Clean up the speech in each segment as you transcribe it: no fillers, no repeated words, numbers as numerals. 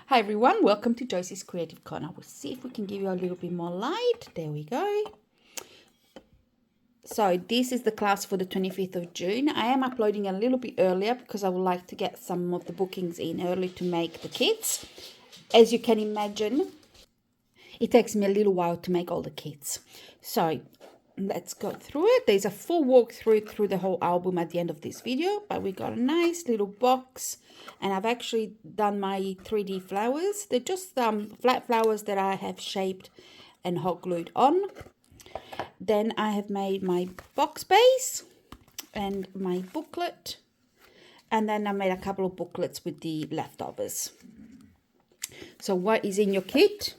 Hi everyone, welcome to Josie's Creative Corner. We'll see if we can give you a little bit more light. There we go. So this is the class for the 25th of June. I am uploading a little bit earlier because I would like to get some of the bookings in early to make the kits. As you can imagine, it takes me a little while to make all the kits. So let's go through it. There's a full walkthrough through the whole album at the end of this video, but we got a nice little box, and I've actually done my 3D flowers. They're just flat flowers that I have shaped and hot glued on. Then I have made my box base and my booklet, and then I made a couple of booklets with the leftovers. So what is in your kit?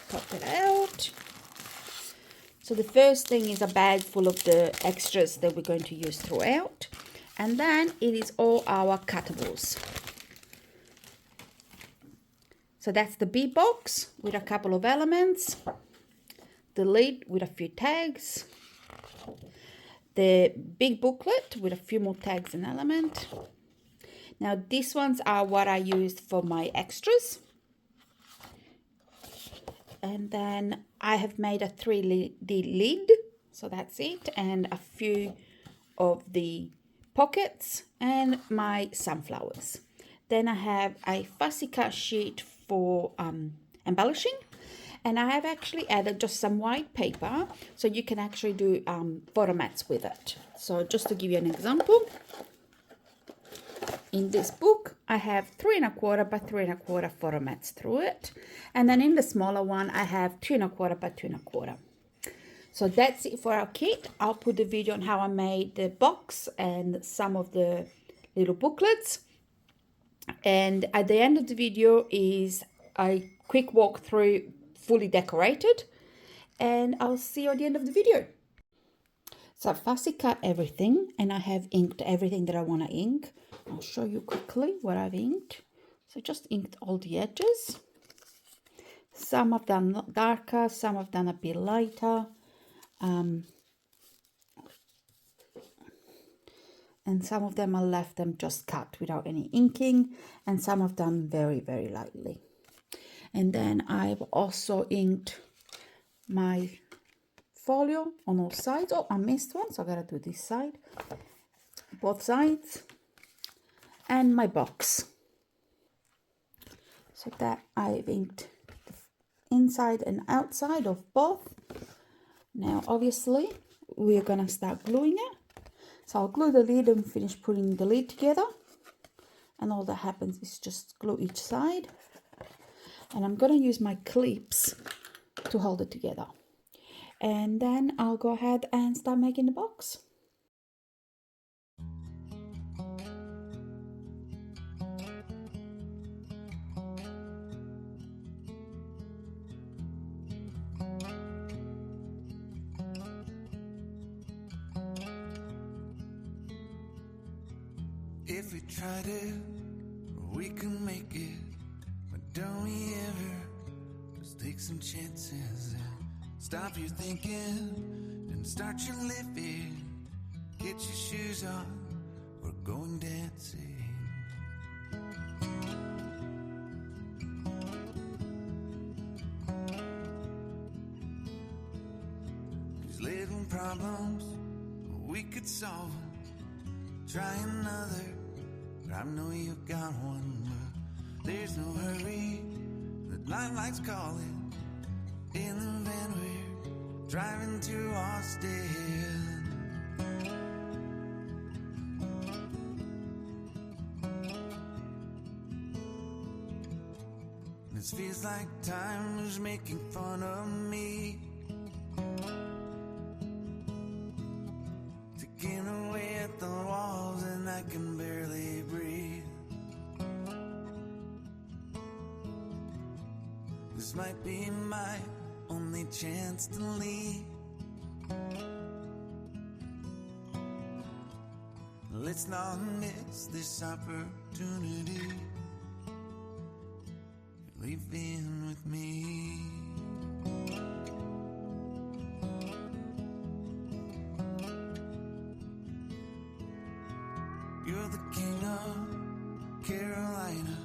Pop it out. So the first thing is a bag full of the extras that we're going to use throughout, and then it is all our cuttables. So that's the bee box with a couple of elements, the lid with a few tags, the big booklet with a few more tags and element. Now these ones are what I used for my extras. And then I have made a 3D lid, so that's it, and a few of the pockets and my sunflowers. Then I have a fussy cut sheet for embellishing, and I have actually added just some white paper so you can actually do photo mats with it. So just to give you an example, in this book I have 3 1/4 by 3 1/4 photo mats through it, and then in the smaller one I have 2 1/4 by 2 1/4. So that's it for our kit. I'll put the video on how I made the box and some of the little booklets, and at the end of the video is a quick walkthrough fully decorated, and I'll see you at the end of the video. So I fussy cut everything, and I have inked everything that I want to ink. I'll show you quickly what I've inked. So just inked all the edges. Some I've done darker, some I've done a bit lighter. And some of them I left them just cut without any inking, and some I've done very, very lightly. And then I've also inked my folio on all sides. Oh, I missed one, so I gotta do this side, both sides, and my box. So that I've inked the inside and outside of both. Now obviously we're gonna start gluing it. So I'll glue the lid and finish putting the lid together, and all that happens is just glue each side, and I'm gonna use my clips to hold it together, and then I'll go ahead and start making the box. If we tried it, we can make it. But don't we ever just take some chances and stop your thinking and start your living? Get your shoes on, we're going dancing. These little problems, we could solve them. Try another, but I know you've got one. But there's no hurry, the lifelight's calling. In the van we're driving to Austin. This feels like time is making fun of me, ticking away at the walls and I can barely breathe. This might be my only chance to leave. Let's not miss this opportunity. Leave in with me. You're the king of Carolina.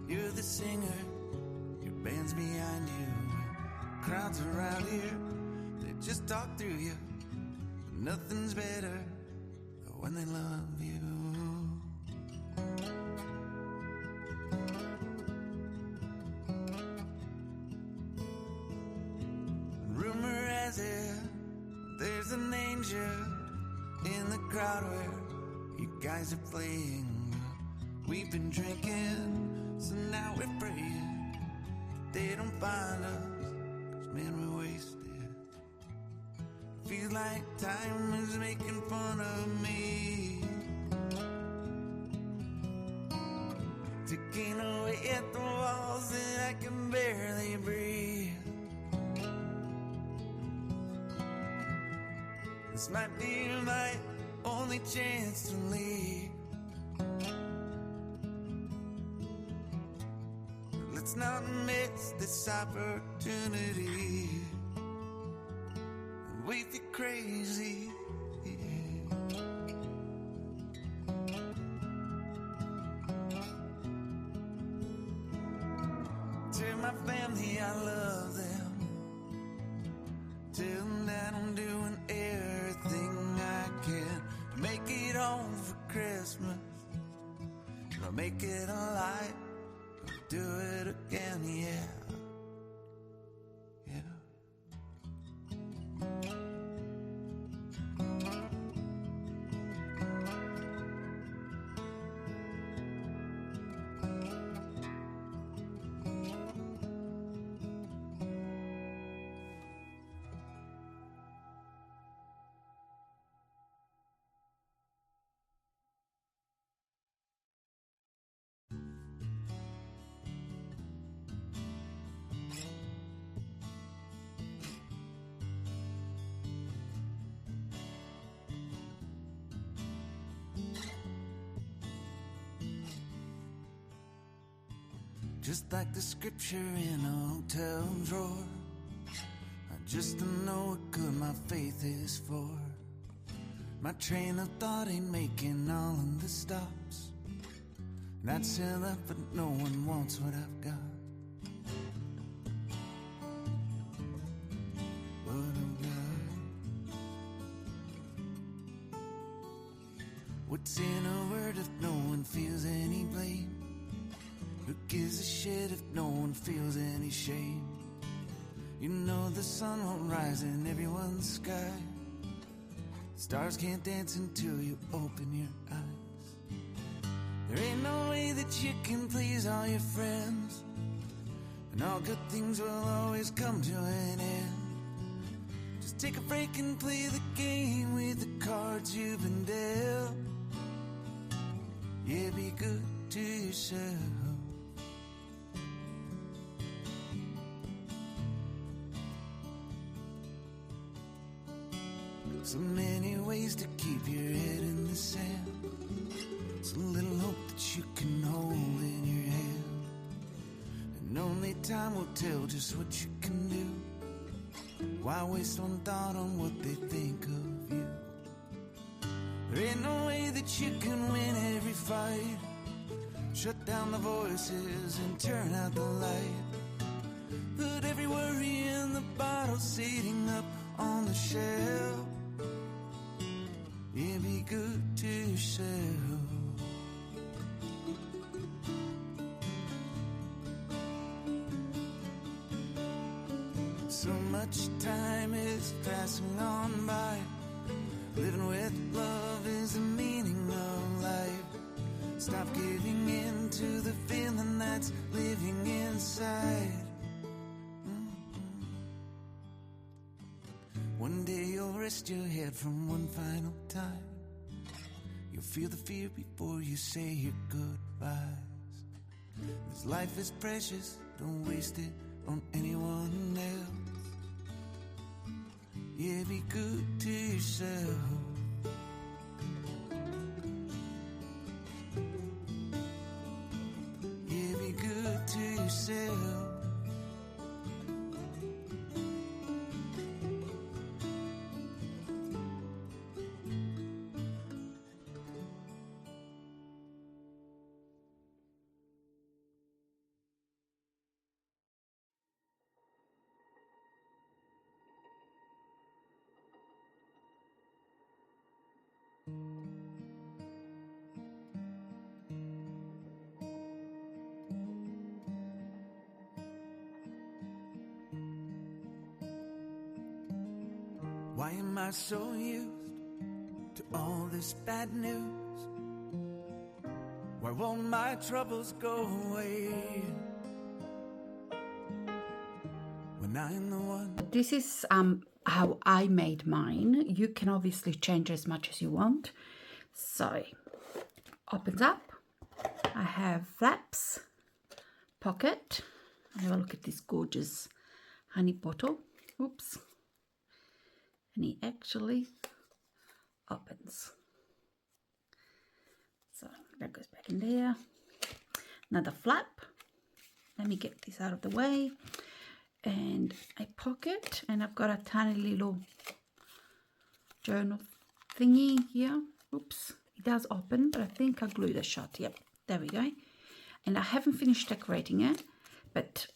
You're the singer, your band's behind you. Crowds around here, they just talk through you. Nothing's better when they love you. Rumor has it, there's an angel in the crowd where you guys are playing. We've been drinking, so now we're praying they don't find us, 'cause man, we're wasted. Feels like time is making fun of me, ticking away at the walls that I can barely breathe. This might be my only chance to leave. Let's not miss this opportunity. We feel crazy. Tell my family I love them. Tell them that I'm doing everything I can to make it home for Christmas. I'll make it alive. Do it again, yeah. Yeah. Just like the scripture in a hotel drawer, I just don't know what good my faith is for. My train of thought ain't making all of the stops, and I'd sell up, but no one wants what I've got. What I've got. What's in a word if no one feels any blame? Who gives a shit if no one feels any shame? You know the sun won't rise in everyone's sky. Stars can't dance until you open your eyes. There ain't no way that you can please all your friends, and all good things will always come to an end. Just take a break and play the game with the cards you've been dealt. Yeah, be good to yourself. So many ways to keep your head in the sand. So little hope that you can hold in your hand. And only time will tell just what you can do. Why waste one thought on what they think of you? There ain't no way that you can win every fight. Shut down the voices and turn out the light. Put every worry in the bottle sitting up on the shelf. Yeah, be good to yourself. So much time is passing on by. Living with love is the meaning of life. Stop giving in to the feeling that's living inside. One day you'll rest your head from one final time. You'll feel the fear before you say your goodbyes. This life is precious, don't waste it on anyone else. Yeah, be good to yourself. Yeah, be good to yourself. Why am I so used to all this bad news? Why won't my troubles go away when I'm the one? This is how I made mine. You can obviously change as much as you want. So, opens up. I have flaps, pocket. Have a look at this gorgeous honey bottle. Oops. And he actually opens. So that goes back in there. Another flap. Let me get this out of the way. And a pocket. And I've got a tiny little journal thingy here. Oops. It does open, but I think I glued it shut. Yep, there we go. And I haven't finished decorating it, but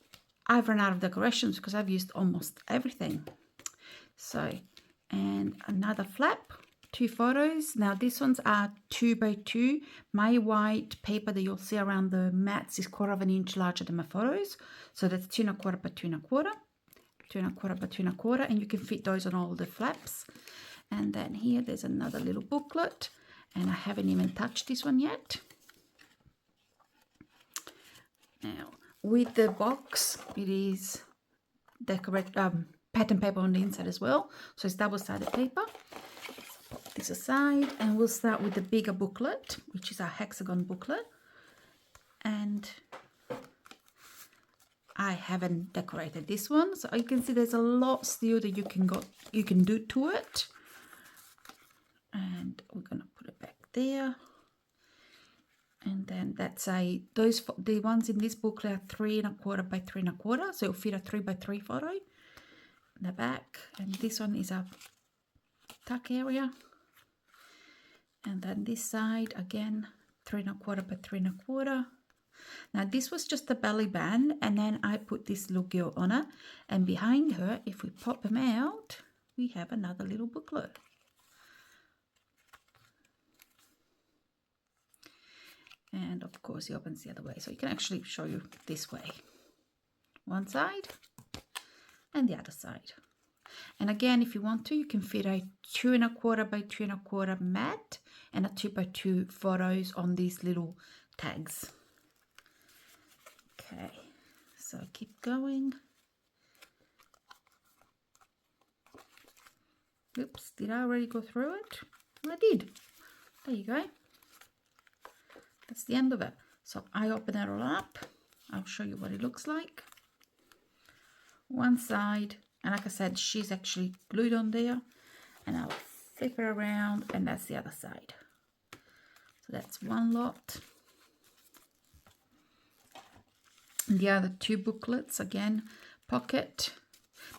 I've run out of decorations because I've used almost everything. So, and another flap. 2 photos. Now these ones are 2 by 2. My white paper that you'll see around the mats is 1/4 inch larger than my photos. So that's 2 1/4 by 2 1/4. 2 1/4 by 2 1/4, and you can fit those on all the flaps. And then here there's another little booklet, and I haven't even touched this one yet. Now with the box, it is decorate pattern paper on the inside as well, so it's double-sided paper. Pop this aside, and we'll start with the bigger booklet, which is our hexagon booklet. And I haven't decorated this one, so you can see there's a lot still that you can do to it. And we're gonna put it back there. And then that's the ones in this booklet are 3 1/4 by 3 1/4, so it'll fit a 3 by 3 photo in the back. And this one is a tuck area. And then this side again, 3 1/4 by 3 1/4. Now this was just a belly band, and then I put this little girl on it, and behind her, if we pop them out, we have another little booklet. And of course he opens the other way, so you can actually show you this way. One side and the other side. And again, if you want to, you can fit a 2 1/4 by 2 1/4 mat and a 2 by 2 photos on these little tags. Okay, so keep going. Oops, did I already go through it? I did. There you go. That's the end of it. So I open it all up. I'll show you what it looks like. One side, and like I said, she's actually glued on there, and I'll flip it around, and that's the other side. So that's one lot. And the other 2 booklets, again, pocket.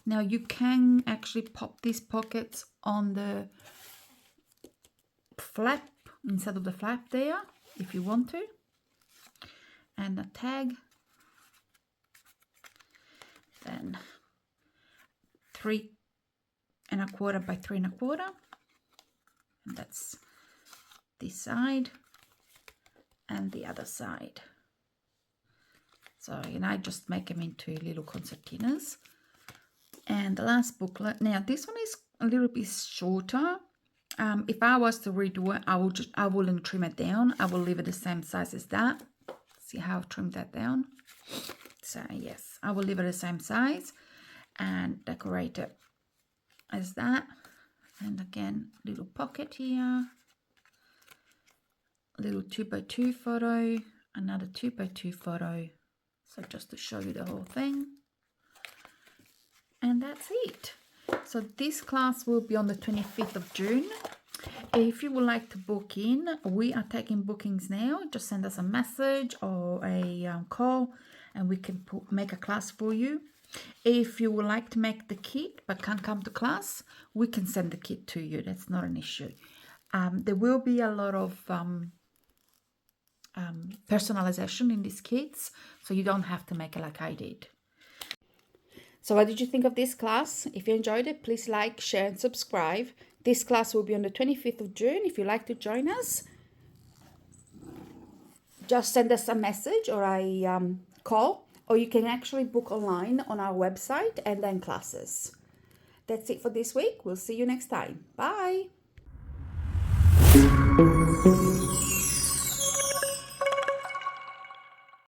Now you can actually pop these pockets on the flap instead of the flap there, if you want to. And a tag. Then 3 1/4 by 3 1/4. And that's this side and the other side. So, I just make them into little concertinas. And the last booklet. Now, this one is a little bit shorter. If I was to redo it, I wouldn't trim it down. I will leave it the same size as that. See how I've trimmed that down? So, yes, I will leave it the same size and decorate it as that. And again, little pocket here. A little 2 by 2 photo. Another 2 by 2 photo. So just to show you the whole thing. And that's it. So this class will be on the 25th of June. If you would like to book in, we are taking bookings now. Just send us a message or a call, and we can make a class for you. If you would like to make the kit but can't come to class, we can send the kit to you. That's not an issue. There will be a lot of personalization in these kits, so you don't have to make it like I did. So what did you think of this class? If you enjoyed it, please like, share and subscribe. This class will be on the 25th of June. If you'd like to join us, just send us a message or a call, or you can actually book online on our website and then classes. that's it for this week. We'll see you next time. Bye.